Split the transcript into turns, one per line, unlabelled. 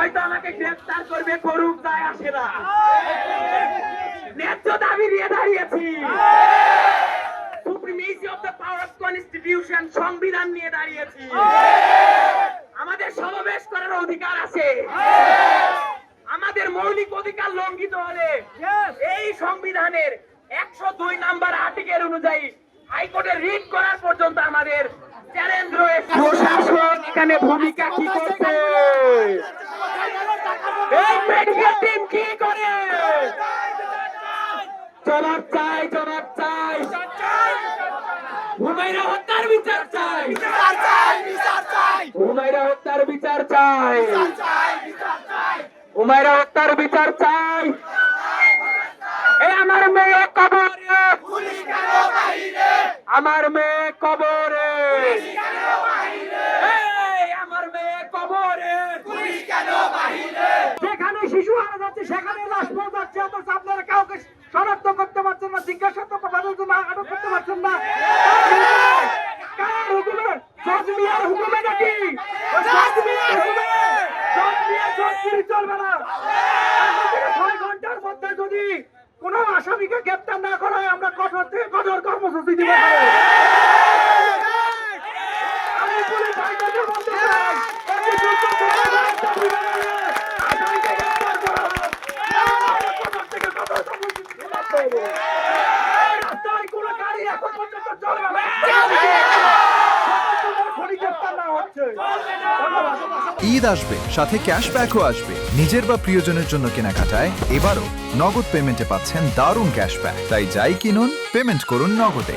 হয়তো আমাকে গ্রেফতার করবে, করুক, যায় আসে না। ন্যায্য দাবি নিয়ে দাঁড়িয়েছি, supremacy of the power of constitution, সংবিধান নিয়ে দাঁড়িয়েছি। আমাদের সমাবেশ করার অধিকার আছে, আমাদের মৌলিক অধিকার লঙ্ঘিত হলে এই সংবিধানের 102 নম্বর আর্টিকেল অনুযায়ী হাইকোর্টে রিট করার পর্যন্ত আমাদের চ্যালেঞ্জ রয়েছে। প্রশাসন এখানে ভূমিকা কি করছে? এই মেডিকেল টিম কি করে? জবাব চাই, জবাব চাই। হুমায়রা হত্যার বিচার চাই, হুমায়রা হত্যার বিচার চাই, হুমায়রা হত্যার বিচার চাই। এই আমার মেয়ে কবরে, আমার মেয়ে কবরে, এই আমার মেয়ে কবরে।
যেখানে শিশু হারা যাচ্ছে সেখানে লাশ পাওয়া যাচ্ছে, অথচ আপনারা কাউকে শনাক্ত করতে পারছেন না, জিজ্ঞাসাবাদের জন্য আটক করতে পারছেন না। কার হুকুমে? জজ মিয়ার হুকুমে নাকি? জজ মিয়ার হুকুমে? জজ মিয়ার জজগিরি চলবে না। 6 ঘন্টার মধ্যে যদি কোনো আসামিকে গ্রেপ্তার না করা হয়, আমরা কঠোর থেকে কঠোর কর্মসূচি দিব। আমি পুলিশ আইনকে বলতে চাই, এটি দ্রুত আসামিকে গ্রেপ্তার করা হোক। কঠোর থেকে কঠোর কর্মসূচি দিব। রাস্তায় কোনো গাড়ি এখন পর্যন্ত চলবে না। গ্রেপ্তার না হচ্ছে।
ঈদ আসবে, সাথে ক্যাশব্যাকও আসবে। নিজের বা প্রিয়জনের জন্য কেনাকাটায় এবারও নগদ পেমেন্টে পাচ্ছেন দারুণ ক্যাশব্যাক। তাই যাই কিনুন, পেমেন্ট করুন নগদে।